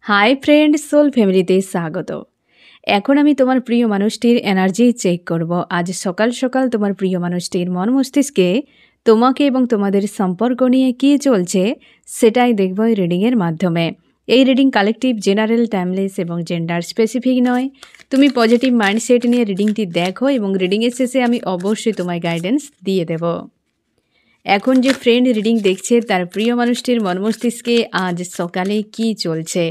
Hi friend, soul ফ্যামিলিতে স্বাগত। এখন আমি তোমার প্রিয় মানুষটির এনার্জি চেক করব। আজ সকাল সকাল তোমার প্রিয় মানুষটির মন মস্তিষ্কে তোমাকে এবং তোমাদের সম্পর্ক নিয়ে কী চলছে সেটাই দেখব এই রিডিংয়ের মাধ্যমে। এই রিডিং কালেকটিভ, জেনারেল, টাইমলেস এবং জেন্ডার স্পেসিফিক নয়। তুমি পজিটিভ মাইন্ডসেট নিয়ে রিডিংটি দেখো এবং রিডিংয়ের শেষে আমি অবশ্যই তোমায় গাইডেন্স দিয়ে দেব। এখন যে ফ্রেন্ড রিডিং দেখছে তার প্রিয় মানুষটির মন মস্তিষ্কে আজ সকালে কী চলছে।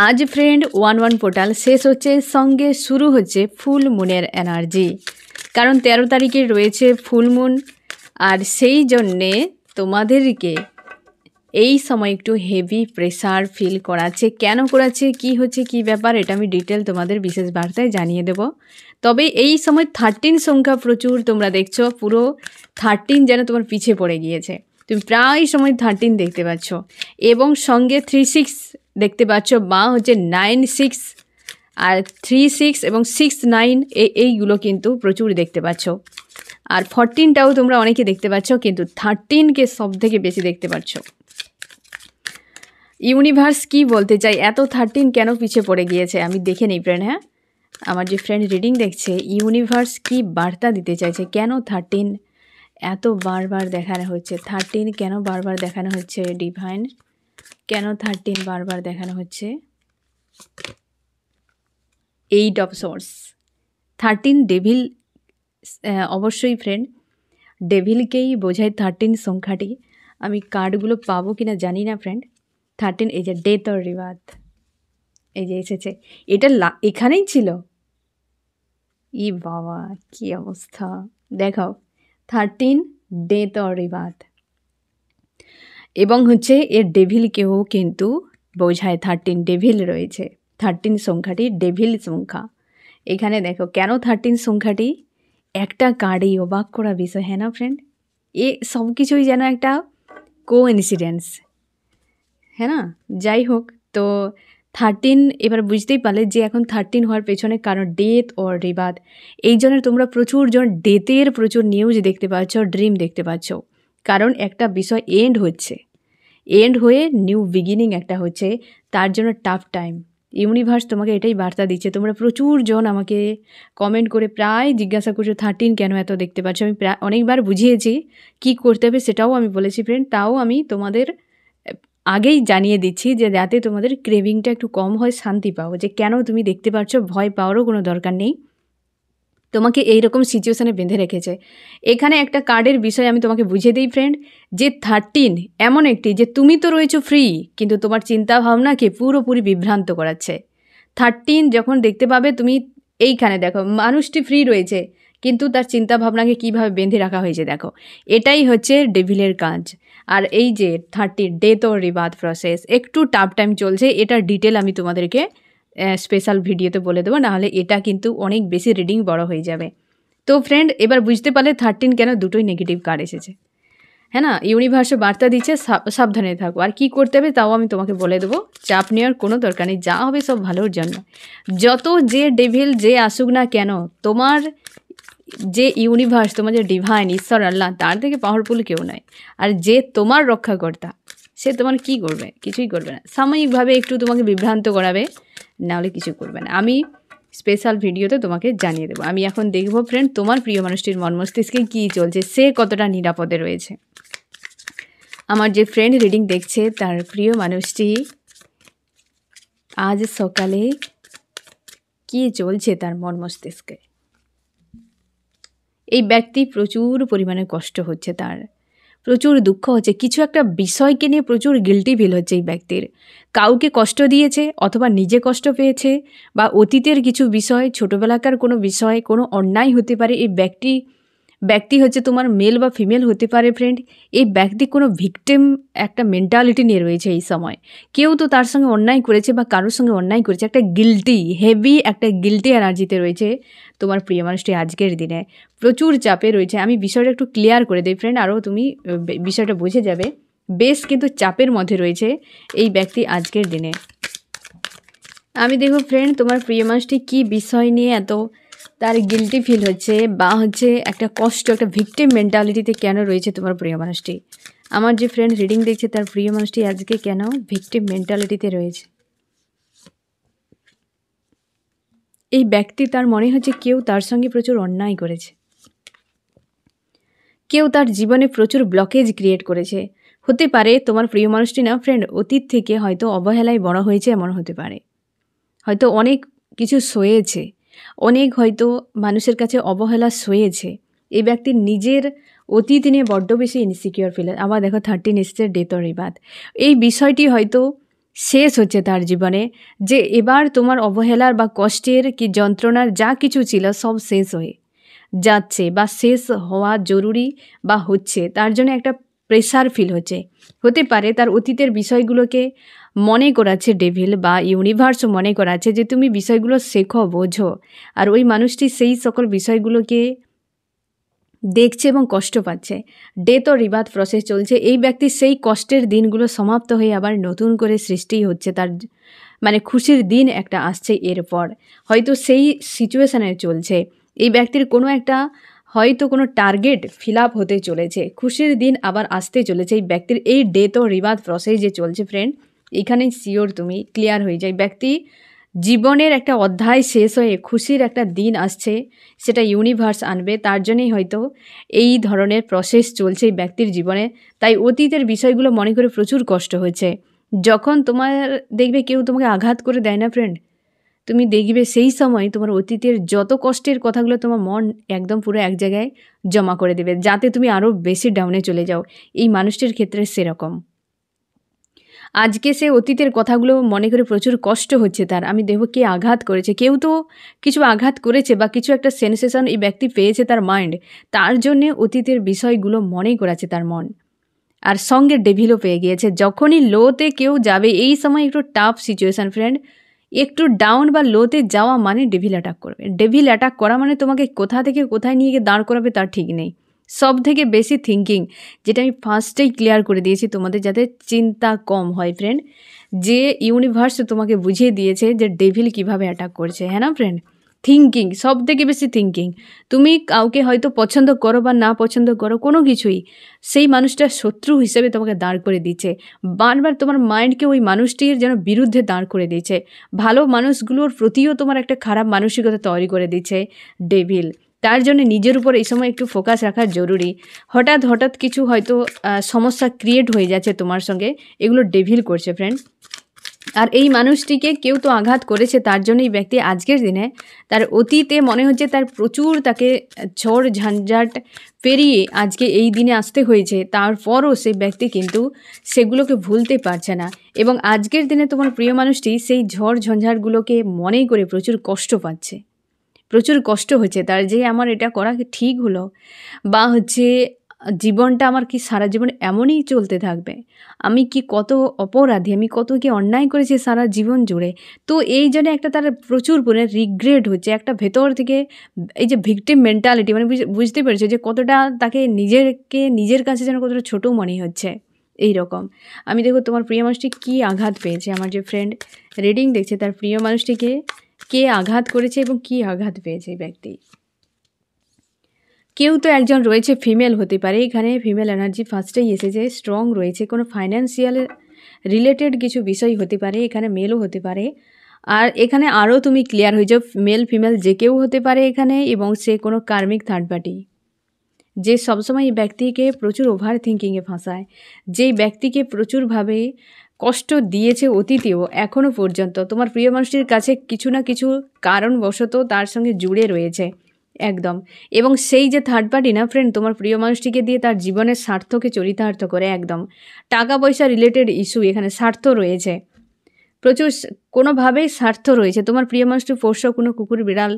আজ ফ্রেন্ড 1-1 পোর্টাল শেষ হচ্ছে, সঙ্গে শুরু হচ্ছে ফুল মুনের এনার্জি। কারণ 13 তারিখে রয়েছে ফুল মুন, আর সেই জন্যে তোমাদেরকে এই সময় একটু হেভি প্রেসার ফিল করাচ্ছে। কেন করাচ্ছে, কি হচ্ছে, কি ব্যাপার, এটা আমি ডিটেল তোমাদের বিশেষ বার্তায় জানিয়ে দেব। তবে এই সময় 13 সংখ্যা প্রচুর তোমরা দেখছো, পুরো 13 যেন তোমার পিছিয়ে পড়ে গিয়েছে। তুমি প্রায় সময় 13 দেখতে পাচ্ছ এবং সঙ্গে 3-6 দেখতে পাচ্ছ, বা হচ্ছে 9-6 আর 3-6 এবং 6-9 এইগুলো কিন্তু প্রচুর দেখতে পাচ্ছ। আর 14টাও তোমরা অনেকে দেখতে পাচ্ছ, কিন্তু 13কে সব থেকে বেশি দেখতে পাচ্ছ। ইউনিভার্স কি বলতে চাই, এত 13 কেন পিছিয়ে পড়ে গিয়েছে আমি দেখে নিই ফ্রেন্ড। হ্যাঁ, আমার যে ফ্রেন্ড রিডিং দেখছে, ইউনিভার্স কি বার্তা দিতে চাইছে, কেন 13 এত বারবার দেখানো হচ্ছে, 13 কেন বারবার দেখানো হচ্ছে ডিভাইন, কেন 13 বারবার দেখানো হচ্ছে। 8 অফ সোর্স, 13 ডেভিল, অবশ্যই ফ্রেন্ড ডেভিলকেই বোঝায় 13 সংখ্যাটি। আমি কার্ডগুলো পাবো কিনা জানি না ফ্রেন্ড। 13 এই যে ডেথ অর রিবার্থ, এই যে এসেছে, এটা এখানেই ছিল। ই বাবা, কি অবস্থা দেখাও। 13 ডেথ অর রিবার্থ, এবং হচ্ছে এর ডেভিলকেও কিন্তু বোঝায়। 13 ডেভিল রয়েছে, 13 সংখ্যাটি ডেভিল সংখ্যা। এখানে দেখো কেন 13 সংখ্যাটি, একটা কার্ডেই অবাক করা বিষয়, হ্যাঁ না ফ্রেন্ড। এ সব কিছুই যেন একটা কোইন্সিডেন্স, হ্যাঁ না। যাই হোক, তো 13 এবার বুঝতেই পারলে যে এখন 13 হওয়ার পেছনে কারণ ডেথ ওর রিবার্থ। এই জন্য তোমরা প্রচুর জন ডেথের প্রচুর নিউজ দেখতে পাচ্ছ, ড্রিম দেখতে পাচ্ছ। কারণ একটা বিষয় এন্ড হচ্ছে, এন্ড হয়ে নিউ বিগিনিং একটা হচ্ছে, তার জন্য টাফ টাইম। ইউনিভার্স তোমাকে এটাই বার্তা দিচ্ছে। তোমরা প্রচুর জন আমাকে কমেন্ট করে প্রায় জিজ্ঞাসা করছো 13 কেন এত দেখতে পাচ্ছ। আমি প্রায় অনেকবার বুঝিয়েছি কি করতে হবে, সেটাও আমি বলেছি ফ্রেন্ড। তাও আমি তোমাদের আগেই জানিয়ে দিচ্ছি যে যাতে তোমাদের ক্রেভিংটা একটু কম হয়, শান্তি পাও। যে কেন তুমি দেখতে পাচ্ছ, ভয় পাওয়ারও কোনো দরকার নেই। তোমাকে এইরকম সিচুয়েশানে বেঁধে রেখেছে। এখানে একটা কার্ডের বিষয় আমি তোমাকে বুঝিয়ে দিই ফ্রেন্ড, যে 13 এমন একটি, যে তুমি তো রয়েছো ফ্রি, কিন্তু তোমার চিন্তাভাবনাকে পুরোপুরি বিভ্রান্ত করাচ্ছে। 13 যখন দেখতে পাবে তুমি, এইখানে দেখো মানুষটি ফ্রি রয়েছে, কিন্তু তার চিন্তাভাবনাকে কীভাবে বেঁধে রাখা হয়েছে দেখো। এটাই হচ্ছে ডেভিলের কাজ। আর এই যে 13 ডেথ ও রিবার্থ প্রসেস, একটু টাফ টাইম চলছে। এটার ডিটেল আমি তোমাদেরকে স্পেশাল ভিডিওতে বলে দেবো, নাহলে এটা কিন্তু অনেক বেশি রিডিং বড় হয়ে যাবে। তো ফ্রেন্ড এবার বুঝতে পারলে 13 কেন দুটোই নেগেটিভ কার্ড এসেছে, হ্যাঁ না। ইউনিভার্সে বার্তা দিচ্ছে সাবধানে থাকো, আর কী করতে হবে তাও আমি তোমাকে বলে দেবো। চাপ নেওয়ার কোনো দরকার নেই, যা হবে সব ভালোর জন্য। যত যে ডেভিল যে আসুক না কেন, তোমার যে ইউনিভার্স, তোমার যে ডিভাইন ঈশ্বর আল্লাহ, তার থেকে পাওয়ারফুল কেউ নয়। আর যে তোমার রক্ষাকর্তা, সে তোমার কি করবে, কিছুই করবে না। সাময়িকভাবে একটু তোমাকে বিভ্রান্ত করাবে, নাহলে কিছু করবে না। আমি স্পেশাল ভিডিওতে তোমাকে জানিয়ে দেবো। আমি এখন দেখবো ফ্রেন্ড তোমার প্রিয় মানুষটির মন মস্তিষ্কে কী চলছে, সে কতটা নিরাপদে রয়েছে। আমার যে ফ্রেন্ড রিডিং দেখছে তার প্রিয় মানুষটি আজ সকালে কী চলছে তার মন মস্তিষ্কে। এই ব্যক্তি প্রচুর পরিমাণে কষ্ট হচ্ছে, তার প্রচুর দুঃখ হচ্ছে, কিছু একটা বিষয়কে নিয়ে প্রচুর গিল্টি ফিল হচ্ছে এই ব্যক্তির। কাউকে কষ্ট দিয়েছে, অথবা নিজে কষ্ট পেয়েছে, বা অতীতের কিছু বিষয়, ছোটোবেলাকার কোনো বিষয়, কোনো অন্যায় হতে পারে। এই ব্যক্তি হচ্ছে তোমার মেল বা ফিমেল হতে পারে ফ্রেন্ড। এই ব্যক্তি কোনো ভিকটিম একটা মেন্টালিটি নিয়ে রয়েছে এই সময়। কেউ তো তার সঙ্গে অন্যায় করেছে বা কারোর সঙ্গে অন্যায় করেছে, একটা গিল্টি, হেভি একটা গিল্টি এনার্জিতে রয়েছে তোমার প্রিয় মানুষটি আজকের দিনে। প্রচুর চাপে রয়েছে। আমি বিষয়টা একটু ক্লিয়ার করে দিই ফ্রেন্ড, আরও তুমি বিষয়টা বুঝে যাবে। বেশ কিন্তু চাপের মধ্যে রয়েছে এই ব্যক্তি আজকের দিনে। আমি দেখো ফ্রেন্ড তোমার প্রিয় মানুষটি কী বিষয় নিয়ে এত তার গিল্টি ফিল হচ্ছে, বা হচ্ছে একটা কষ্ট, একটা ভিকটিম মেন্টালিটিতে কেন রয়েছে তোমার প্রিয় মানুষটি। আমার যে ফ্রেন্ড রিডিং দেখছে তার প্রিয় মানুষটি আজকে কেন ভিকটিম মেন্টালিটিতে রয়েছে। এই ব্যক্তি তার মনে হচ্ছে কেউ তার সঙ্গে প্রচুর অন্যায় করেছে, কেউ তার জীবনে প্রচুর ব্লকেজ ক্রিয়েট করেছে। হতে পারে তোমার প্রিয় মানুষটি না ফ্রেন্ড অতীত থেকে হয়তো অবহেলায় বড় হয়েছে, এমন হতে পারে। হয়তো অনেক কিছু সয়েছে, অনেক হয়তো মানুষের কাছে অবহেলা সয়েছে। এই ব্যক্তির নিজের অতীত নিয়ে বড্ড বেশি ইনসিকিউর ফিল। আবার দেখো 13 এসছে ডেথ অর রিবার্থ। এই বিষয়টি হয়তো শেষ হচ্ছে তার জীবনে, যে এবার তোমার অবহেলার বা কষ্টের কি যন্ত্রণার যা কিছু ছিল সব শেষ হয়ে যাচ্ছে বা শেষ হওয়া জরুরি বা হচ্ছে, তার জন্য একটা প্রেশার ফিল হচ্ছে। হতে পারে তার অতীতের বিষয়গুলোকে মনে করাচ্ছে ডেভিল বা ইউনিভার্সও মনে করাচ্ছে যে তুমি বিষয়গুলো শেখো, বোঝো। আর ওই মানুষটি সেই সকল বিষয়গুলোকে দেখছে এবং কষ্ট পাচ্ছে। ডেথ ও রিবার্থ প্রসেস চলছে। এই ব্যক্তির সেই কষ্টের দিনগুলো সমাপ্ত হয়ে আবার নতুন করে সৃষ্টি হচ্ছে, তার মানে খুশির দিন একটা আসছে এরপর। হয়তো সেই সিচুয়েশানে চলছে। এই ব্যক্তির কোনো একটা হয়তো কোনো টার্গেট ফিল আপ হতে চলেছে, খুশির দিন আবার আসতে চলেছে এই ব্যক্তির। এই ডেথ ও রিবার্থ প্রসেস যে চলছে ফ্রেন্ড, এখানেই শিওর তুমি ক্লিয়ার হয়ে যায় ব্যক্তি জীবনের একটা অধ্যায় শেষ হয়ে খুশির একটা দিন আসছে, সেটা ইউনিভার্স আনবে। তার জন্যই হয়তো এই ধরনের প্রসেস চলছে এই ব্যক্তির জীবনে। তাই অতীতের বিষয়গুলো মনে করে প্রচুর কষ্ট হচ্ছে। যখন তোমার দেখবে কেউ তোমাকে আঘাত করে দেয় না ফ্রেন্ড, তুমি দেখবে সেই সময় তোমার অতীতের যত কষ্টের কথাগুলো তোমার মন একদম পুরো এক জায়গায় জমা করে দেবে, যাতে তুমি আরও বেশি ডাউনে চলে যাও। এই মানুষটির ক্ষেত্রে সেরকম। আজকে সে অতীতের কথাগুলো মনে করে প্রচুর কষ্ট হচ্ছে তার। আমি দেখব কে আঘাত করেছে, কেউ তো কিছু আঘাত করেছে বা কিছু একটা সেন্সেশন এই ব্যক্তি পেয়েছে তার মাইন্ড, তার জন্যে অতীতের বিষয়গুলো মনে করাচ্ছে তার মন। আর সঙ্গে ডেভিলও পেয়ে গিয়েছে। যখনই লোতে কেউ যাবে এই সময় একটু টাফ সিচুয়েশান ফ্রেন্ড, একটু ডাউন বা লোতে যাওয়া মানে ডেভিল অ্যাটাক করবে। ডেভিল অ্যাটাক করা মানে তোমাকে কোথা থেকে কোথায় নিয়ে গিয়ে দাঁড় করাবে তার ঠিক নেই। সব থেকে বেশি থিঙ্কিং, যেটা আমি ফার্স্টেই ক্লিয়ার করে দিয়েছি তোমাদের, যাতে চিন্তা কম হয় ফ্রেন্ড, যে ইউনিভার্স তোমাকে বুঝিয়ে দিয়েছে যে ডেভিল কিভাবে অ্যাটাক করছে। হ্যাঁ না ফ্রেন্ড, থিঙ্কিং, সব থেকে বেশি থিঙ্কিং। তুমি কাউকে হয়তো পছন্দ করো বা না পছন্দ করো কোনো কিছুই, সেই মানুষটা শত্রু হিসেবে তোমাকে দাঁড় করে দিচ্ছে। বারবার তোমার মাইন্ডকে ওই মানুষটির যেন বিরুদ্ধে দাঁড় করে দিচ্ছে। ভালো মানুষগুলোর প্রতিও তোমার একটা খারাপ মানসিকতা তৈরি করে দিচ্ছে ডেভিল। তার জন্য নিজের উপর এই সময় একটু ফোকাস রাখা জরুরি। হঠাৎ কিছু হয়তো সমস্যা ক্রিয়েট হয়ে যাচ্ছে তোমার সঙ্গে, এগুলো ডেভিল করছে ফ্রেন্ড। আর এই মানুষটিকে কেউ তো আঘাত করেছে, তার জন্য এই ব্যক্তি আজকের দিনে তার অতীতে মনে হচ্ছে তার প্রচুর তাকে ঝড় ঝঞ্ঝাট পেরিয়ে আজকে এই দিনে আসতে হয়েছে। তারপরও সেই ব্যক্তি কিন্তু সেগুলোকে ভুলতে পারছে না, এবং আজকের দিনে তোমার প্রিয় মানুষটি সেই ঝড় ঝঞ্ঝাটগুলোকে মনেই করে প্রচুর কষ্ট পাচ্ছে, প্রচুর কষ্ট হচ্ছে তার, যে আমার এটা করা কি ঠিক হলো, বা হচ্ছে জীবনটা আমার কি সারা জীবন এমনই চলতে থাকবে, আমি কি কত অপরাধী, আমি কত কি অন্যায় করেছি সারা জীবন জুড়ে। তো এই জন্য একটা তার প্রচুর পরিমাণে রিগ্রেট হচ্ছে একটা ভেতর থেকে। এই যে ভিকটিম মেন্টালিটি, মানে বুঝতে পেরেছে যে কতটা তাকে নিজের কাছে যেন কতটা ছোটো মনে হচ্ছে এই রকম। আমি দেখো তোমার প্রিয় মানুষটি কী আঘাত পেয়েছে। আমার যে ফ্রেন্ড রিডিং দেখছে তার প্রিয় মানুষটিকে কে আঘাত করেছে এবং কী আঘাত পেয়েছে এই ব্যক্তি। কেউ তো একজন রয়েছে, ফিমেল হতে পারে, এখানে ফিমেল এনার্জি ফার্স্টেই এসেছে, স্ট্রং রয়েছে, কোনো ফাইন্যান্সিয়াল রিলেটেড কিছু বিষয় হতে পারে, এখানে মেলও হতে পারে। আর এখানে আরও তুমি ক্লিয়ার হয়ে যাও, মেল ফিমেল যে কেউ হতে পারে এখানে, এবং সে কোনো কার্মিক থার্ড পার্টি, যে সবসময় এই ব্যক্তিকে প্রচুর ওভার থিঙ্কিংয়ে ফাঁসায়, যেই ব্যক্তিকে প্রচুরভাবে কষ্ট দিয়েছে অতীতেও এখনও পর্যন্ত। তোমার প্রিয় মানুষটির কাছে কিছু না কিছু কারণবশত তার সঙ্গে জুড়ে রয়েছে একদম। এবং সেই যে থার্ড পার্টি না ফ্রেন্ড, তোমার প্রিয় মানুষটিকে দিয়ে তার জীবনের স্বার্থকে চরিতার্থ করে একদম। টাকা পয়সা রিলেটেড ইস্যু, এখানে স্বার্থ রয়েছে, প্রচুর কোনোভাবেই স্বার্থ রয়েছে। তোমার প্রিয় মানুষটি পোষ্য কোনো কুকুর বিড়াল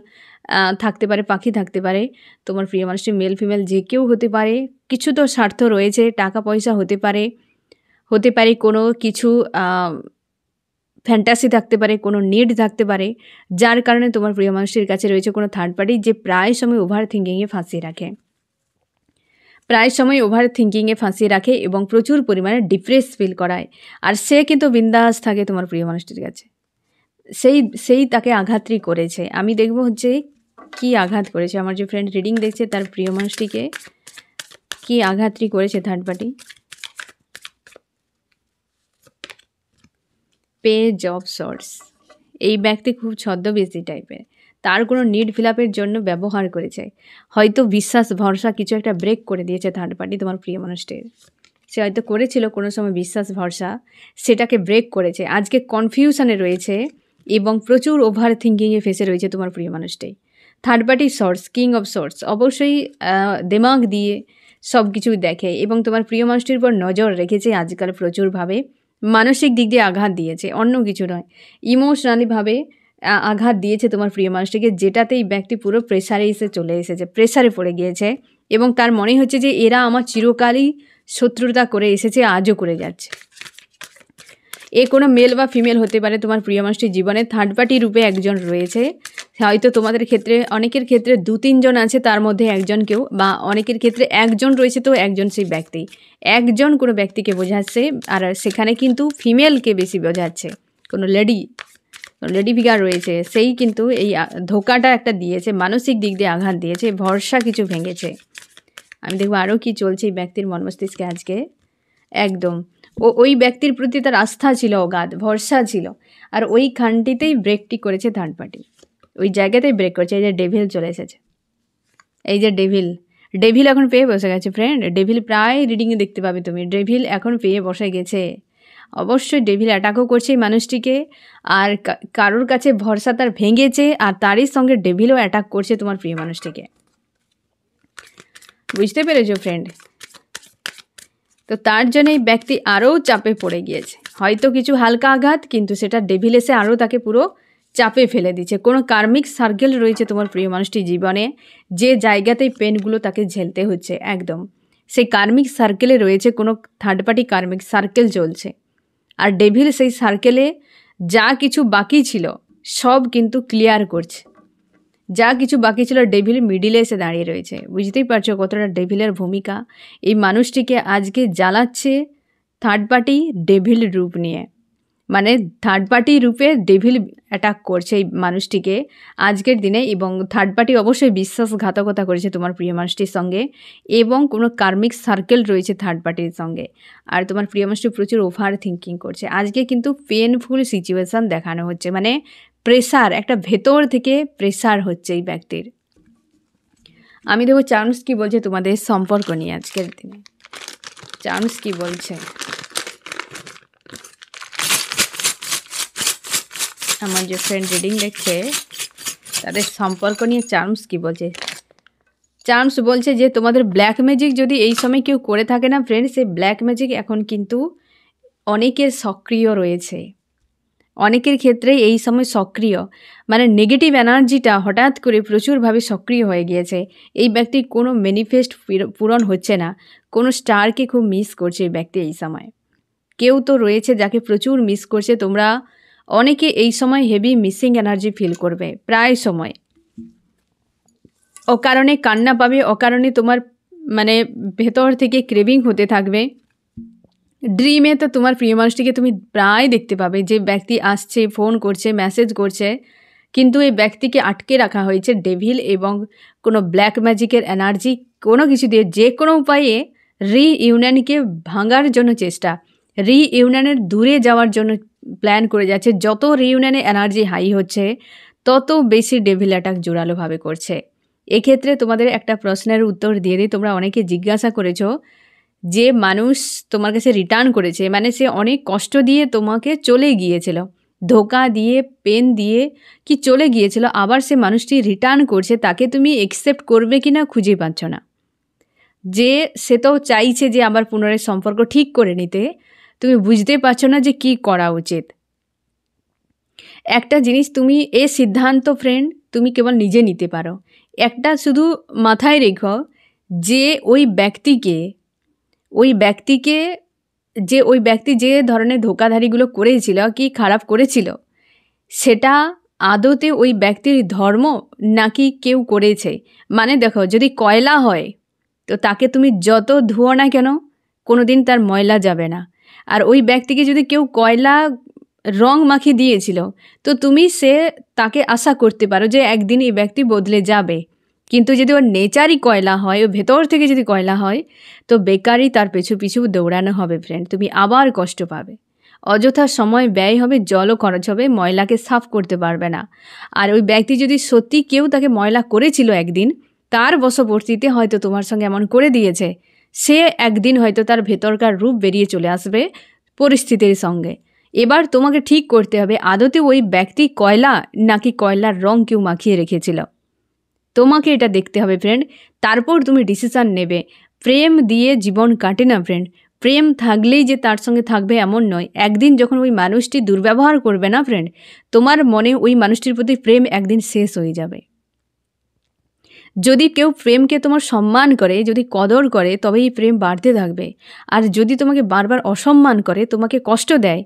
থাকতে পারে, পাখি থাকতে পারে, তোমার প্রিয় মানুষটি মেল ফিমেল যে কেউ হতে পারে, কিছু তো স্বার্থ রয়েছে, টাকা পয়সা হতে পারে কোনো কিছু ফ্যান্টাসি থাকতে পারে, কোনো নিড থাকতে পারে, যার কারণে তোমার প্রিয় মানুষটির কাছে রয়েছে কোনো থার্ড পার্টি, যে প্রায় সময় ওভার থিঙ্কিংয়ে ফাঁসিয়ে রাখে, এবং প্রচুর পরিমাণে ডিপ্রেস ফিল করায়। আর সে কিন্তু বিন্দাস থাকে তোমার প্রিয় মানুষটির কাছে, সেই তাকে আঘাতই করেছে। আমি দেখব হচ্ছে কি আঘাত করেছে। আমার যে ফ্রেন্ড রিডিং দেখছে তার প্রিয় মানুষটিকে কি আঘাতই করেছে third party. Page of swords. এই ব্যক্তি খুব ছদ্মবেশী টাইপের, তার কোনো নিড ফিল আপের জন্য ব্যবহার করেছে, হয়তো বিশ্বাস ভরসা কিছু একটা ব্রেক করে দিয়েছে থার্ড পার্টি তোমার প্রিয় মানুষটির। সে হয়তো করেছিল কোনো সময় বিশ্বাস ভরসা, সেটাকে ব্রেক করেছে, আজকে কনফিউশনে রয়েছে এবং প্রচুর ওভার থিঙ্কিংয়ে ফেসে রয়েছে তোমার প্রিয় মানুষটি। Third party source, king of swords, অবশ্যই দিমাগ দিয়ে সব কিছু দেখে এবং তোমার প্রিয় মানুষটির উপর নজর রেখেছে আজকাল প্রচুরভাবে। মানসিক দিক দিয়ে আঘাত দিয়েছে, অন্য কিছু নয়, ইমোশনালিভাবে আঘাত দিয়েছে তোমার প্রিয় মানুষটিকে, যেটাতেই ব্যক্তি পুরো প্রেসারে চলে এসেছে, প্রেসারে পড়ে গিয়েছে এবং তার মনে হচ্ছে যে এরা আমার চিরকালই শত্রুতা করে এসেছে, আজও করে যাচ্ছে। এ কোনো মেল বা ফিমেল হতে পারে, তোমার প্রিয় মানুষটির জীবনে থার্ড পার্টি রূপে একজন রয়েছে। হয়তো তোমাদের ক্ষেত্রে, অনেকের ক্ষেত্রে 2-3 জন আছে, তার মধ্যে একজন কেউ, বা অনেকের ক্ষেত্রে একজন রয়েছে তো একজন সেই ব্যক্তি, একজন কোনো ব্যক্তিকে বোঝাচ্ছে, আর সেখানে কিন্তু ফিমেলকে বেশি বোঝাচ্ছে, কোনো লেডি ফিগার রয়েছে, সেই কিন্তু এই ধোকাটা একটা দিয়েছে, মানসিক দিক দিয়ে আঘাত দিয়েছে, ভরসা কিছু ভেঙেছে। আমি দেখবো আরও কি চলছে এই ব্যক্তির মন মস্তিষ্কে আজকে। একদম ওই ব্যক্তির প্রতি তার আস্থা ছিল, অগাধ ভরসা ছিল, আর ওই খানটিতেই ব্রেকটি করেছে থার্ড পার্টি, ওই জায়গাতেই ব্রেক করেছে। এই যে ডেভিল চলে এসেছে, এই যে ডেভিল এখন পেয়ে বসে গেছে ফ্রেন্ড। ডেভিল প্রায় রিডিংয়ে দেখতে পাবে তুমি, ডেভিল এখন পেয়ে বসে গেছে। অবশ্যই ডেভিল অ্যাটাকও করছে এই মানুষটিকে, আর কারোর কাছে ভরসা তার ভেঙেছে, আর তারই সঙ্গে ডেভিলও অ্যাটাক করছে তোমার প্রিয় মানুষটিকে। বুঝতে পেরেছো ফ্রেন্ড? তো তার জন্য এই ব্যক্তি আরও চাপে পড়ে গিয়েছে, হয়তো কিছু হালকা আঘাত, কিন্তু সেটা ডেভিল এসে আরও তাকে পুরো চাপে ফেলে দিচ্ছে। কোনো কার্মিক সার্কেল রয়েছে তোমার প্রিয় মানুষটির জীবনে, যে জায়গাতেই পেনগুলো তাকে ঝেলতে হচ্ছে, একদম সেই কার্মিক সার্কেলে রয়েছে, কোনো থার্ড পার্টি কার্মিক সার্কেল চলছে, আর ডেভিল সেই সার্কেলে যা কিছু বাকি ছিল সব কিন্তু ক্লিয়ার করছে। যা কিছু বাকি ছিল ডেভিল মিডিলে এসে দাঁড়িয়ে রয়েছে। বুঝতেই পারছো কতটা ডেভিলের ভূমিকা এই মানুষটিকে আজকে জ্বালাচ্ছে থার্ড পার্টি ডেভিল রূপ নিয়ে, মানে থার্ড পার্টি রূপে ডেভিল অ্যাটাক করছে এই মানুষটিকে আজকের দিনে, এবং থার্ড পার্টি অবশ্যই বিশ্বাসঘাতকতা করেছে তোমার প্রিয় মানুষটির সঙ্গে, এবং কোনো কার্মিক সার্কেল রয়েছে থার্ড পার্টির সঙ্গে, আর তোমার প্রিয় মানুষটি প্রচুর ওভার থিঙ্কিং করছে। আজকে কিন্তু পেনফুল সিচুয়েশান দেখানো হচ্ছে, মানে প্রেসার, একটা ভেতর থেকে প্রেসার হচ্ছে এই ব্যক্তির। আমি দেখো চান্স কি বলছে তোমাদের সম্পর্ক নিয়ে আজকের দিনে, চান্স কি বলছে আমার যে ফ্রেন্ড রিডিং দেখছে তাদের সম্পর্ক নিয়ে চার্মস কি বলছে। চার্মস বলছে যে তোমাদের ব্ল্যাক ম্যাজিক যদি এই সময় কেউ করে থাকে না ফ্রেন্ড, সেই ব্ল্যাক ম্যাজিক এখন কিন্তু অনেকের সক্রিয় রয়েছে, অনেকের ক্ষেত্রে এই সময় সক্রিয়, মানে নেগেটিভ এনার্জিটা হঠাৎ করে প্রচুরভাবে সক্রিয় হয়ে গিয়েছে। এই ব্যক্তির কোনো ম্যানিফেস্ট পূরণ হচ্ছে না, কোনো স্টারকে খুব মিস করছে এই ব্যক্তি এই সময়। কেউ তো রয়েছে যাকে প্রচুর মিস করছে, তোমরা অনেকে এই সময় হেভি মিসিং এনার্জি ফিল করবে, প্রায় সময় অকারণে কান্না পাবে, অকারণে তোমার মানে ভেতর থেকে ক্রেভিং হতে থাকবে। ড্রিমে তো তোমার প্রিয় মানুষটিকে তুমি প্রায় দেখতে পাবে, যে ব্যক্তি আসছে, ফোন করছে, মেসেজ করছে, কিন্তু এই ব্যক্তিকে আটকে রাখা হয়েছে ডেভিল এবং কোনো ব্ল্যাক ম্যাজিকের এনার্জি, কোনো কিছু দিয়ে যে কোনো উপায়ে রিইউনিয়নকে ভাঙার জন্য চেষ্টা, রিইউনিয়নের দূরে যাওয়ার জন্য প্ল্যান করে যাচ্ছে। যত রিইউনিয়নে এনার্জি হাই হচ্ছে তত বেশি ডেভিল অ্যাটাক জোরালোভাবে করছে। এক্ষেত্রে তোমাদের একটা প্রশ্নের উত্তর দিয়ে দিই, তোমরা অনেকে জিজ্ঞাসা করেছো যে মানুষ তোমার কাছে রিটার্ন করেছে, মানে সে অনেক কষ্ট দিয়ে তোমাকে চলে গিয়েছিল, ধোকা দিয়ে, পেন দিয়ে কি চলে গিয়েছিল, আবার সে মানুষটি রিটার্ন করছে, তাকে তুমি অ্যাকসেপ্ট করবে কি না খুঁজে পাচ্ছ না। যে সে তো চাইছে যে আবার পুনরায় সম্পর্ক ঠিক করে নিতে, তুমি বুঝতে পারছো না যে কি করা উচিত। একটা জিনিস তুমি এ সিদ্ধান্ত ফ্রেন্ড তুমি কেবল নিজে নিতে পারো, একটা শুধু মাথায় রেখো যে ওই ব্যক্তি যে ধরনের ধোকাধারিগুলো করেছিল কি খারাপ করেছিল, সেটা আদতে ওই ব্যক্তির ধর্ম নাকি কেউ করেছে। মানে দেখো, যদি কয়লা হয় তো তাকে তুমি যত ধুয়ো না কেন কোনো দিন তার ময়লা যাবে না, আর ওই ব্যক্তিকে যদি কেউ কয়লা রং মাখিয়ে দিয়েছিল তো তুমি তাকে আশা করতে পারো যে একদিন এই ব্যক্তি বদলে যাবে, কিন্তু যদি ওর নেচারই কয়লা হয়, ও ভেতর থেকে যদি কয়লা হয়, তো বেকারই তার পিছু পিছু দৌড়ানো হবে ফ্রেন্ড, তুমি আবার কষ্ট পাবে। অযথা সময় ব্যয় হবে, জলও খরচ হবে, ময়লাকে সাফ করতে পারবে না। আর ওই ব্যক্তি যদি সত্যি কেউ তাকে ময়লা করেছিল একদিন, তার বশবর্তীতে হয়তো তোমার সঙ্গে এমন করে দিয়েছে, সে একদিন হয়তো তার ভেতরকার রূপ বেরিয়ে চলে আসবে পরিস্থিতির সঙ্গে। এবার তোমাকে ঠিক করতে হবে আদতে ওই ব্যক্তি কয়লা নাকি কয়লার রং কেউ মাখিয়ে রেখেছিল। তোমাকে এটা দেখতে হবে ফ্রেন্ড, তারপর তুমি ডিসিশান নেবে। প্রেম দিয়ে জীবন কাটে না ফ্রেন্ড, প্রেম থাকলেই যে তার সঙ্গে থাকবে এমন নয়। একদিন যখন ওই মানুষটি দুর্ব্যবহার করবে না ফ্রেন্ড, তোমার মনে ওই মানুষটির প্রতি প্রেম একদিন শেষ হয়ে যাবে। যদি কেউ প্রেমকে তোমার সম্মান করে, যদি কদর করে, তবে এই প্রেম বাড়তে থাকবে। আর যদি তোমাকে বারবার অসম্মান করে, তোমাকে কষ্ট দেয়,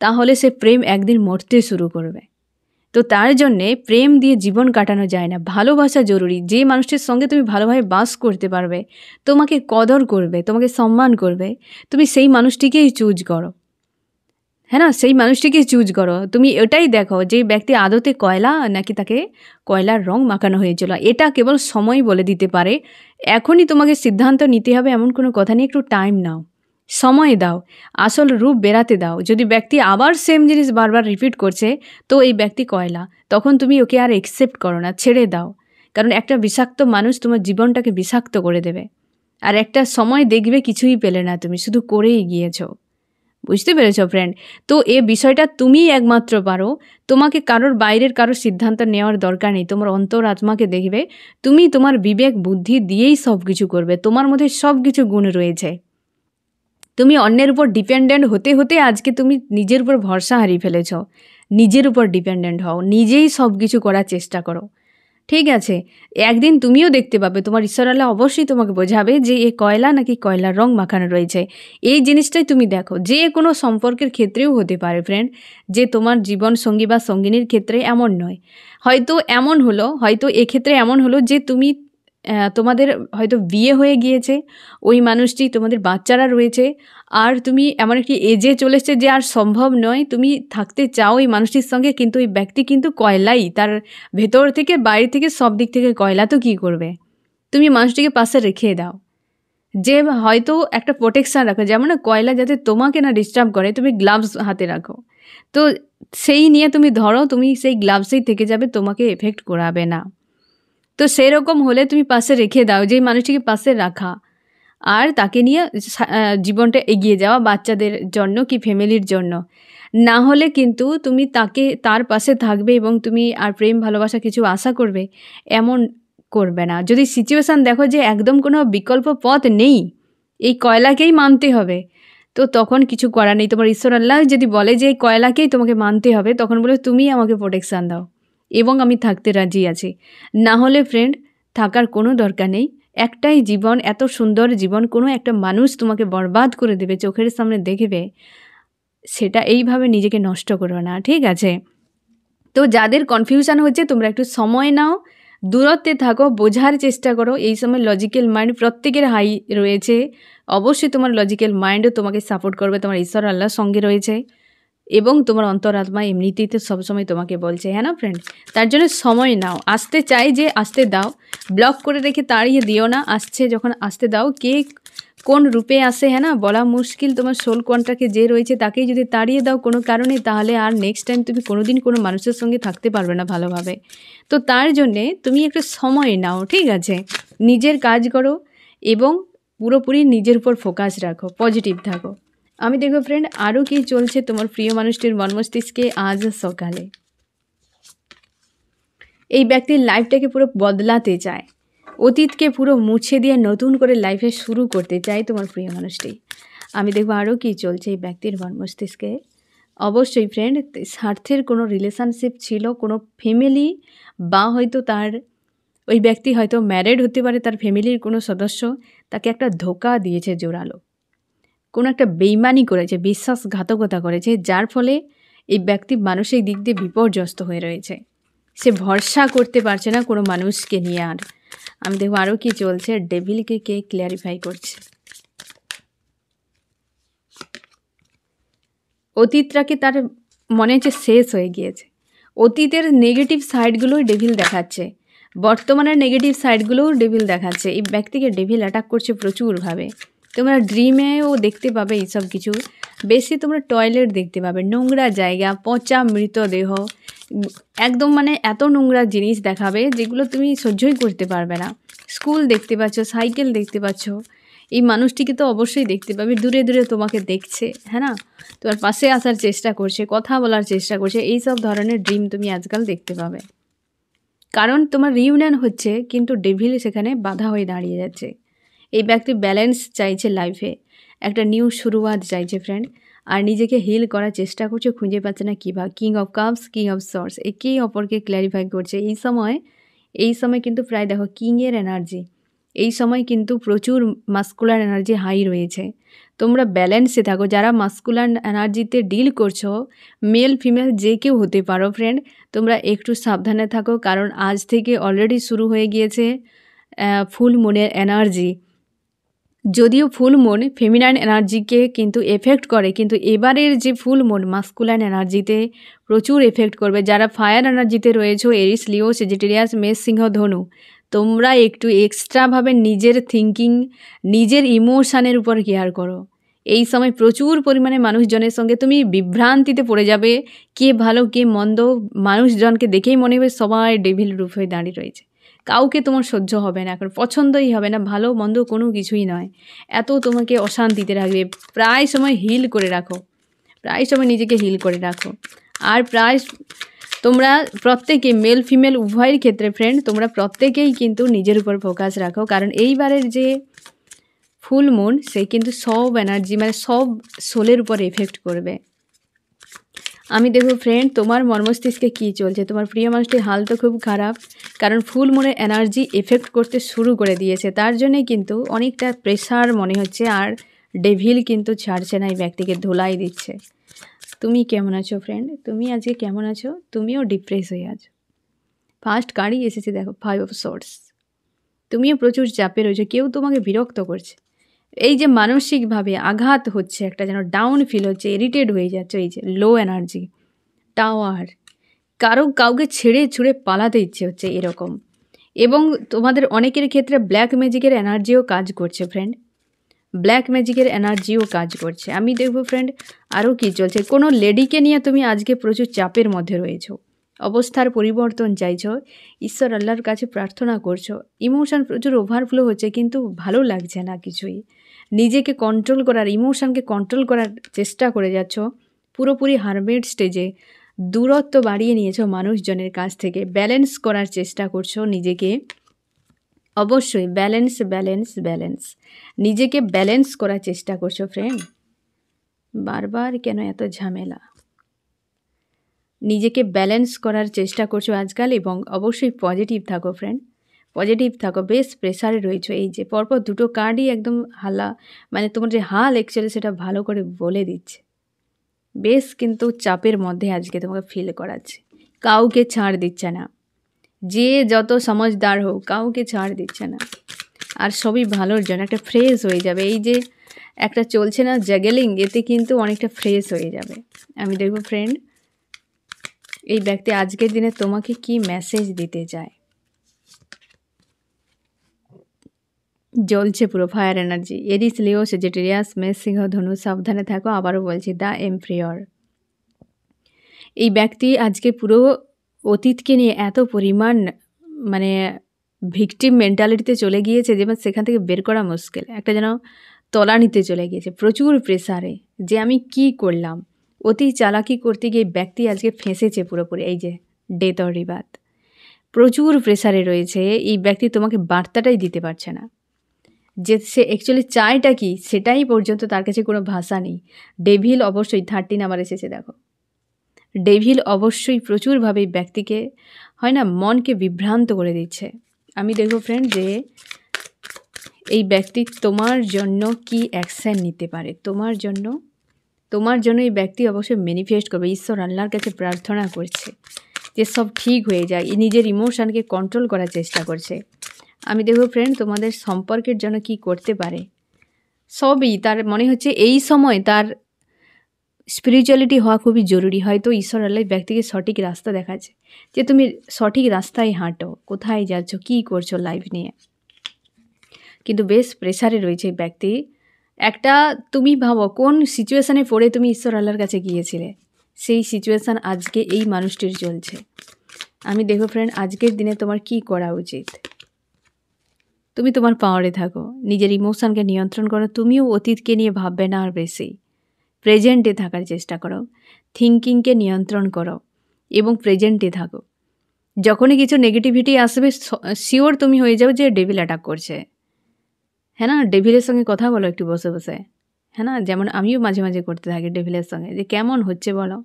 তাহলে সে প্রেম একদিন মরতে শুরু করবে। তো তার জন্যে প্রেম দিয়ে জীবন কাটানো যায় না, ভালোবাসা জরুরি। যে মানুষটির সঙ্গে তুমি ভালোভাবে বাস করতে পারবে, তোমাকে কদর করবে, তোমাকে সম্মান করবে, তুমি সেই মানুষটিকেই চুজ করো। হ্যাঁ না, সেই মানুষটিকে চুজ করো। তুমি এটাই দেখো যে ব্যক্তি আদতে কয়লা নাকি তাকে কয়লার রং মাখানো হয়েছিল। এটা কেবল সময় বলে দিতে পারে। এখনই তোমাকে সিদ্ধান্ত নিতে হবে এমন কোনো কথা নেই। একটু টাইম নাও, সময় দাও, আসল রূপ বেরাতে দাও। যদি ব্যক্তি আবার সেম জিনিস বারবার রিপিট করছে, তো এই ব্যক্তি কয়লা, তখন তুমি ওকে আর একসেপ্ট করো না, ছেড়ে দাও। কারণ একটা বিষাক্ত মানুষ তোমার জীবনটাকে বিষাক্ত করে দেবে। আর একটা সময় দেখবে কিছুই পেলে না, তুমি শুধু করেই গিয়েছো। বুঝতে পেরেছ ফ্রেন্ড? তো এ বিষয়টা তুমিই একমাত্র পারো। তোমাকে কারোর বাইরের কারোর সিদ্ধান্ত নেওয়ার দরকার নেই। তোমার অন্তর আত্মাকে দেখবে, তুমি তোমার বিবেক বুদ্ধি দিয়েই সব কিছু করবে। তোমার মধ্যে সব কিছু গুণ রয়েছে। তুমি অন্যের উপর ডিপেন্ডেন্ট হতে হতে আজকে তুমি নিজের উপর ভরসা হারিয়ে ফেলেছ। নিজের উপর ডিপেন্ডেন্ট হও, নিজেই সব কিছু করার চেষ্টা করো। ঠিক আছে, একদিন তুমিও দেখতে পাবে, তোমার ঈশ্বর আল্লাহ অবশ্যই তোমাকে বোঝাবে যে এ কয়লা নাকি কয়লার রং মাখানো রয়েছে। এই জিনিসটাই তুমি দেখো। যে কোনো সম্পর্কের ক্ষেত্রেও হতে পারে ফ্রেন্ড, যে তোমার জীবন সঙ্গী বা সঙ্গিনীর ক্ষেত্রে এমন নয়। হয়তো এমন হলো, হয়তো এক্ষেত্রে এমন হলো যে তুমি তোমাদের হয়তো বিয়ে হয়ে গিয়েছে, ওই মানুষটি, তোমাদের বাচ্চারা রয়েছে, আর তুমি এমন একটি এজে চলেছে যে আর সম্ভব নয়, তুমি থাকতে চাও এই মানুষটির সঙ্গে, কিন্তু ওই ব্যক্তি কিন্তু কয়লাই, তার ভেতর থেকে বাইরে থেকে সব দিক থেকে কয়লা। তো কী করবে? তুমি মানুষটিকে পাশে রেখে দাও, যে হয়তো একটা প্রোটেকশান রাখো। যেমন না, কয়লা যাতে তোমাকে না ডিস্টার্ব করে, তুমি গ্লাভস হাতে রাখো। তো সেই নিয়ে তুমি ধরো, তুমি সেই গ্লাভসেই থেকে যাবে, তোমাকে এফেক্ট করাবে না। তো সেরকম হলে তুমি পাশে রেখে দাও, যেই মানুষটিকে পাশে রাখা, আর তাকে নিয়ে জীবনটা এগিয়ে যাওয়া, বাচ্চাদের জন্য কি ফ্যামিলির জন্য। না হলে কিন্তু তুমি তার পাশে থাকবে এবং তুমি আর প্রেম ভালোবাসা কিছু আশা করবে, এমন করবে না। যদি সিচুয়েশান দেখো যে একদম কোনো বিকল্প পথ নেই, এই কয়লাকেই মানতে হবে, তো তখন কিছু করার নেই। তোমার ঈশ্বর আল্লাহ যদি বলে যে এই কয়লাকেই তোমাকে মানতে হবে, তখন বলে তুমি আমাকে প্রোটেকশান দাও এবং আমি থাকতে রাজি আছি। না হলে ফ্রেন্ড, থাকার কোনো দরকার নেই। একটাই জীবন, এত সুন্দর জীবন, কোনো একটা মানুষ তোমাকে বরবাদ করে দেবে, চোখের সামনে দেখবে, সেটা এইভাবে নিজেকে নষ্ট করো না, ঠিক আছে? তো যাদের কনফিউশন হচ্ছে, তোমরা একটু সময় নাও, দূরত্বে থাকো, বোঝার চেষ্টা করো। এই সময় লজিক্যাল মাইন্ড প্রত্যেকের হাই রয়েছে, অবশ্যই তোমার লজিক্যাল মাইন্ডও তোমাকে সাপোর্ট করবে, তোমার ঈশ্বর আল্লাহর সঙ্গে রয়েছে, এবং তোমার অন্তরাত্মা এমনিতেই তো সবসময় তোমাকে বলছে, হ্যাঁ না ফ্রেন্ড? তার জন্য সময় নাও। আসতে চাই যে আসতে দাও, ব্লক করে রেখে তাড়িয়ে দিও না। আসছে যখন আসতে দাও। কে কোন রূপে আসে, হ্যাঁ না, বলা মুশকিল। তোমার সোল কন্ট্রাক্টে যে রয়েছে তাকেই যদি তাড়িয়ে দাও কোনো কারণে, তাহলে আর নেক্সট টাইম তুমি কোনোদিন কোনো মানুষের সঙ্গে থাকতে পারবে না ভালোভাবে। তো তার জন্যে তুমি একটু সময় নাও, ঠিক আছে? নিজের কাজ করো এবং পুরোপুরি নিজের উপর ফোকাস রাখো, পজিটিভ থাকো। আমি দেখো ফ্রেন্ড, আরও কি চলছে তোমার প্রিয় মানুষটির মন মস্তিষ্কে আজ সকালে। এই ব্যক্তির লাইফটাকে পুরো বদলাতে চায়, অতীতকে পুরো মুছে দিয়ে নতুন করে লাইফে শুরু করতে চায় তোমার প্রিয় মানুষটি। আমি দেখবো আরও কি চলছে এই ব্যক্তির মন মস্তিষ্কে। অবশ্যই ফ্রেন্ড, স্বার্থের কোনো রিলেশনশিপ ছিল, কোনো ফ্যামিলি, বা হয়তো তার ওই ব্যক্তি হয়তো ম্যারিড হতে পারে, তার ফ্যামিলির কোনো সদস্য তাকে একটা ধোঁকা দিয়েছে জোরালো, কোনো একটা বেইমানি করেছে, বিশ্বাসঘাতকতা করেছে, যার ফলে এই ব্যক্তি মানসিক দিক দিয়ে বিপর্যস্ত হয়ে রয়েছে। সে ভরসা করতে পারছে না কোনো মানুষকে নিয়ে। আর আমি দেখব আরও কি চলছে, ডেভিলকে কে ক্ল্যারিফাই করছে। অতীতটাকে তার মনে হচ্ছে শেষ হয়ে গিয়েছে। অতীতের নেগেটিভ সাইডগুলোই ডেভিল দেখাচ্ছে, বর্তমানের নেগেটিভ সাইডগুলোও ডেভিল দেখাচ্ছে। এই ব্যক্তিকে ডেভিল অ্যাটাক করছে প্রচুরভাবে। তোমরা ড্রিমেও দেখতে পাবে এইসব কিছু। বেশি তোমরা টয়লেট দেখতে পাবে, নোংরা জায়গা, পচা মৃতদেহ, একদম মানে এত নোংরা জিনিস দেখাবে যেগুলো তুমি সহ্যই করতে পারবে না। স্কুল দেখতে পাচ্ছ, সাইকেল দেখতে পাচ্ছ, এই মানুষটিকে তো অবশ্যই দেখতে পাবে, দূরে দূরে তোমাকে দেখছে, হ্যাঁ না, তোমার পাশে আসার চেষ্টা করছে, কথা বলার চেষ্টা করছে, এই সব ধরনের ড্রিম তুমি আজকাল দেখতে পাবে। কারণ তোমার রিউনিয়ন হচ্ছে, কিন্তু ডেভিল সেখানে বাধা হয়ে দাঁড়িয়ে যাচ্ছে। এই ব্যক্তি ব্যালেন্স চাইছে লাইফে, একটা নিউ শুরুয়াত চাইছে ফ্রেন্ড, আর নিজেকে হিল করার চেষ্টা করছে, খুঁজে পাচ্ছে না কীভাবে। King of cups, king of sorts, একে অপরকে ক্ল্যারিফাই করছে। এই সময় কিন্তু প্রায় দেখো কিংয়ের এনার্জি, এই সময় কিন্তু প্রচুর মাস্কুলার এনার্জি হাই রয়েছে। তোমরা ব্যালেন্সে থাকো, যারা মাস্কুলার এনার্জিতে ডিল করছো, মেল ফিমেল যে কেউ হতে পারো ফ্রেন্ড, তোমরা একটু সাবধানে থাকো, কারণ আজ থেকে অলরেডি শুরু হয়ে গিয়েছে ফুল মুনের এনার্জি। যদিও ফুল মুন ফেমিনাইন এনার্জিকে কিন্তু এফেক্ট করে, কিন্তু এবারের যে ফুল মুন মাস্কুলাইন এনার্জিতে প্রচুর এফেক্ট করবে। যারা ফায়ার এনার্জিতে রয়েছো, এরিস, লিও, সেজিটেরিয়াস, মেষ, সিংহ, ধনু, তোমরা একটু এক্সট্রাভাবে নিজের থিঙ্কিং, নিজের ইমোশানের উপর কেয়ার করো। এই সময় প্রচুর পরিমাণে মানুষজনের সঙ্গে তুমি বিভ্রান্তিতে পড়ে যাবে, কে ভালো কে মন্দ। মানুষজনকে দেখেই মনে হবে সবাই ডেভিল রূপ হয়ে দাঁড়িয়ে রয়েছে। কাউকে তোমার সহ্য হবে না, এখন পছন্দই হবে না, ভালো মন্দ কোনো কিছুই নয়, এত তোমাকে অশান্তিতে রাখবে। প্রায় সময় হিল করে রাখো, প্রায় সময় নিজেকে হিল করে রাখো। আর প্রায় তোমরা প্রত্যেকে, মেল ফিমেল উভয়ের ক্ষেত্রে ফ্রেন্ড, তোমরা প্রত্যেকেই কিন্তু নিজের উপর ফোকাস রাখো, কারণ এইবারের যে ফুল মুন সে কিন্তু সব এনার্জি মানে সব সোলের উপর এফেক্ট করবে। আমি দেখো ফ্রেন্ড, তোমার মর্মস্তিষ্কে কী চলছে, তোমার প্রিয় মানুষটির হাল তো খুব খারাপ, কারণ ফুল মুনের এনার্জি এফেক্ট করতে শুরু করে দিয়েছে, তার জন্যই কিন্তু অনেকটা প্রেশার মনে হচ্ছে, আর ডেভিল কিন্তু ছাড়ছে না, এই ব্যক্তিকে ধোলাই দিচ্ছে। তুমি কেমন আছো ফ্রেন্ড? তুমি আজকে কেমন আছো? তুমিও ডিপ্রেস হয়ে আছো। ফার্স্ট কার্ডই এসেছে দেখো, 5 অফ সোর্ডস। তুমিও প্রচুর চাপে রয়েছো, কেউ তোমাকে বিরক্ত করছে, এই যে মানসিকভাবে আঘাত হচ্ছে, একটা যেন ডাউন ফিল হচ্ছে, ইরিটেড হয়ে যাচ্ছে, এই যে লো এনার্জি, টাওয়ার, কাউকে ছেড়ে ছুড়ে পালাতে ইচ্ছে হচ্ছে এরকম। এবং তোমাদের অনেকের ক্ষেত্রে ব্ল্যাক ম্যাজিকের এনার্জিও কাজ করছে ফ্রেন্ড, ব্ল্যাক ম্যাজিকের এনার্জিও কাজ করছে। আমি দেখবো ফ্রেন্ড আরও কী চলছে, কোনো লেডিকে নিয়ে তুমি আজকে প্রচুর চাপের মধ্যে রয়েছো, অবস্থার পরিবর্তন চাইছো, ঈশ্বর আল্লাহর কাছে প্রার্থনা করছো, ইমোশন প্রচুর ওভারফ্লো হচ্ছে, কিন্তু ভালো লাগছে না কিছুই, নিজেকে কন্ট্রোল করার, ইমোশনকে কন্ট্রোল করার চেষ্টা করে যাচ্ছ, পুরোপুরি হারমেট স্টেজে দূরত্ব বাড়িয়ে নিয়েছো মানুষজনের কাছ থেকে, ব্যালেন্স করার চেষ্টা করছো নিজেকে। অবশ্যই ব্যালেন্স ব্যালেন্স ব্যালেন্স, নিজেকে ব্যালেন্স করার চেষ্টা করছো ফ্রেন্ড। বারবার কেন এত ঝামেলা? নিজেকে ব্যালেন্স করার চেষ্টা করছো আজকাল, এবং অবশ্যই পজিটিভ থাকো ফ্রেন্ড, পজিটিভ থাকো। বেশ প্রেসারে রয়েছো, এই যে পরপর দুটো কার্ডই একদম হালা, মানে তোমার যে হাল অ্যাকচুয়ালি সেটা ভালো করে বলে দিচ্ছে। বেশ কিন্তু চাপের মধ্যে আজকে তোমাকে ফিল করাচ্ছে, কাউকে ছাড় দিচ্ছে না, যে যত সমঝদার হোক কাউকে ছাড় দিচ্ছে না, আর সবই ভালোর জন্য, একটা ফ্রেশ হয়ে যাবে। এই যে একটা চলছে না জাগেলিং, এতে কিন্তু অনেকটা ফ্রেশ হয়ে যাবে। আমি দেখবো ফ্রেন্ড এই ব্যক্তি আজকের দিনে তোমাকে কি মেসেজ দিতে চায়। জ্বলছে পুরো ফায়ার এনার্জি, এরিস, লিও, সেজিটেরিয়াস, মেষ, সিংহ, ধনু, সাবধানে থাকো। আবারও বলছি, দ্য এম্পারার। এই ব্যক্তি আজকে পুরো অতীতকে নিয়ে এত পরিমাণ মানে ভিকটিম মেন্টালিটিতে চলে গিয়েছে যে সেখান থেকে বের করা মুশকিল, একটা যেন তলানিতে চলে গিয়েছে, প্রচুর প্রেসারে, যে আমি কি করলাম। অতি চালাকি করতে গিয়ে ব্যক্তি আজকে ফেঁসেছে পুরোপুরি, এই যে ডেথ অর রিবার্থ, প্রচুর প্রেসারে রয়েছে। এই ব্যক্তি তোমাকে বার্তাটাই দিতে পারছে না, যে সে অ্যাকচুয়ালি চায়টা কি সেটাই পর্যন্ত তার কাছে কোনো ভাষা নেই। ডেভিল অবশ্যই 13 আবার এসেছে দেখো, ডেভিল অবশ্যই প্রচুরভাবে এই ব্যক্তিকে হয় না মনকে বিভ্রান্ত করে দিচ্ছে। আমি দেখবো ফ্রেন্ড যে এই ব্যক্তি তোমার জন্য কি অ্যাকশান নিতে পারে, তোমার জন্য এই ব্যক্তি অবশ্যই ম্যানিফেস্ট করবে, ঈশ্বর আল্লাহর কাছে প্রার্থনা করছে যে সব ঠিক হয়ে যায়, নিজের ইমোশনকে কন্ট্রোল করার চেষ্টা করছে। আমি দেখবো ফ্রেন্ড তোমাদের সম্পর্কের জন্য কি করতে পারে, সবই তার মনে হচ্ছে এই সময় তার স্পিরিচুয়ালিটি হওয়া খুবই জরুরি। হয়তো ঈশ্বর আল্লাহ ব্যক্তিকে সঠিক রাস্তা দেখাচ্ছে, যে তুমি সঠিক রাস্তায় হাঁটো, কোথায় যাচ্ছ, কী করছো লাইফ নিয়ে। কিন্তু বেশ প্রেসারে রয়েছে ব্যক্তি, একটা তুমি ভাবো কোন সিচুয়েশানে পড়ে তুমি ঈশ্বর আল্লাহর কাছে গিয়েছিলে, সেই সিচুয়েশান আজকে এই মানুষটির চলছে। আমি দেখো ফ্রেন্ড, আজকের দিনে তোমার কি করা উচিত? তুমি তোমার পাওয়ারে থাকো, নিজের ইমোশনকে নিয়ন্ত্রণ করো, তুমিও অতীতকে নিয়ে ভাববে না আর বেশি, প্রেজেন্টে থাকার চেষ্টা করো, থিঙ্কিংকে নিয়ন্ত্রণ করো এবং প্রেজেন্টে থাকো। যখনই কিছু নেগেটিভিটি আসবে শিওর তুমি হয়ে যাও যে ডেভিল অ্যাটাক করছে, হ্যাঁ না? ডেভিলের সঙ্গে কথা বলো একটু বসে বসে, হ্যাঁ না? যেমন আমিও মাঝে মাঝে করতে থাকি ডেভিলের সঙ্গে, যে কেমন হচ্ছে বলো,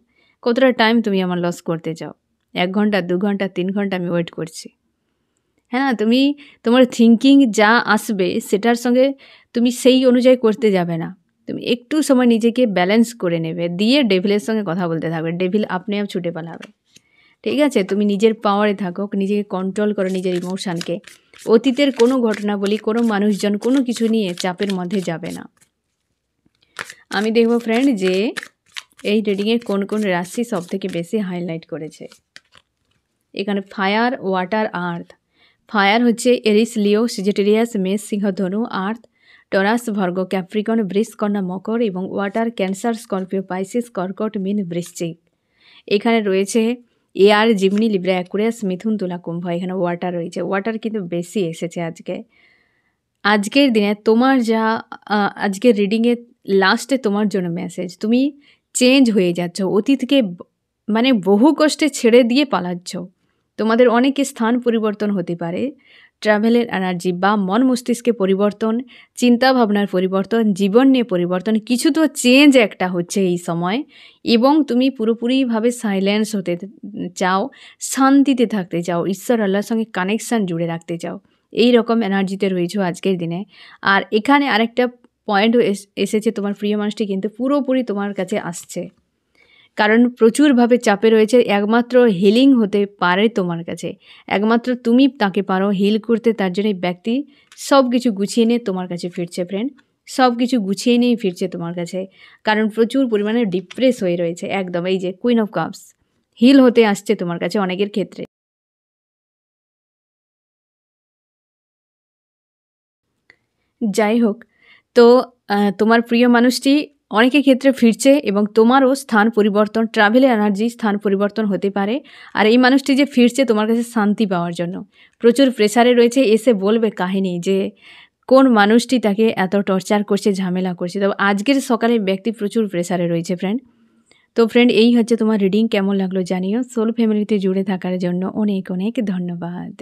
কতটা টাইম তুমি আমার লস করতে চাও, 1 ঘন্টা 2 ঘন্টা 3 ঘন্টা আমি ওয়েট করছি, হ্যাঁ না? তুমি তোমার থিঙ্কিং যা আসবে সেটার সঙ্গে তুমি সেই অনুযায়ী করতে যাবে না, তুমি একটু সময় নিজেকে ব্যালেন্স করে নেবে, দিয়ে ডেভিলের সঙ্গে কথা বলতে থাকবে, ডেভিল আপনি আপ ছুটে পালাবে। ঠিক আছে? তুমি নিজের পাওয়ারে থাকো, নিজেকে কন্ট্রোল করো, নিজের ইমোশানকে। অতীতের কোনো ঘটনা বলি, কোনো মানুষজন, কোনো কিছু নিয়ে চাপের মধ্যে যাবে না। আমি দেখব ফ্রেন্ড যে এই রিডিংয়ে কোন কোন রাশি সব থেকে বেশি হাইলাইট করেছে। এখানে ফায়ার, ওয়াটার, আর্থ। ফায়ার হচ্ছে এরিস, লিও, সেজিটেরিয়াস, মেষ, সিংহ, ধনু। আর্থ টরাস, ভার্গ, ক্যাপ্রিকন, বৃষ, কন্যা, মকর। এবং ওয়াটার ক্যান্সার, স্করপিও, পাইসিস, কর্কট, মীন, বৃশ্চিক। এখানে রয়েছে এয়ার, জিমনি, লিব্রা, অ্যাকুরিয়াস, মিথুন, তুলা, কুম্ভ। এখানে ওয়াটার রয়েছে, ওয়াটার কিন্তু বেশি এসেছে আজকের দিনে। তোমার যা আজকের রিডিংয়ে লাস্টে তোমার জন্য মেসেজ, তুমি চেঞ্জ হয়ে যাচ্ছ, অতীতকে মানে বহু কষ্টে ছেড়ে দিয়ে পালাচ্ছ। তোমাদের অনেকে স্থান পরিবর্তন হতে পারে, ট্রাভেলের এনার্জি বা মন মস্তিষ্কে পরিবর্তন, চিন্তা ভাবনার পরিবর্তন, জীবন নিয়ে পরিবর্তন, কিছু তো চেঞ্জ একটা হচ্ছে এই সময়। এবং তুমি পুরোপুরিভাবে সাইলেন্স হতে চাও, শান্তিতে থাকতে চাও, ঈশ্বর আল্লাহর সঙ্গে কানেকশান জুড়ে রাখতে চাও, এই রকম এনার্জিতে রয়েছে আজকের দিনে। আর এখানে আরেকটা পয়েন্ট এসেছে, তোমার প্রিয় মানুষটি কিন্তু পুরোপুরি তোমার কাছে আসছে, কারণ প্রচুরভাবে চাপে রয়েছে। একমাত্র হিলিং হতে পারে তোমার কাছে, একমাত্র তুমি তাকে পারো হিল করতে। তার জন্য ব্যক্তি সব কিছু গুছিয়ে নিয়ে তোমার কাছে ফিরছে ফ্রেন্ড, সব কিছু গুছিয়ে নিয়েই ফিরছে তোমার কাছে, কারণ প্রচুর পরিমাণে ডিপ্রেস হয়ে রয়েছে একদম। এই যে কুইন অফ কাপস হিল হতে আসছে তোমার কাছে অনেকের ক্ষেত্রে। যাই হোক, তো তোমার প্রিয় মানুষটি অনেকের ক্ষেত্রে ফিরছে এবং তোমারও স্থান পরিবর্তন, ট্রাভেলের এনার্জি স্থান পরিবর্তন হতে পারে। আর এই মানুষটি যে ফিরছে তোমার কাছে শান্তি পাওয়ার জন্য, প্রচুর প্রেসারে রয়েছে, এসে বলবে কাহিনী যে কোন মানুষটি তাকে এত টর্চার করছে, ঝামেলা করছে। তবে আজকের সকালে ব্যক্তি প্রচুর প্রেসারে রয়েছে ফ্রেন্ড। তো ফ্রেন্ড, এই হচ্ছে তোমার রিডিং, কেমন লাগলো জানিও। সোল ফ্যামিলিতে জুড়ে থাকার জন্য অনেক অনেক ধন্যবাদ।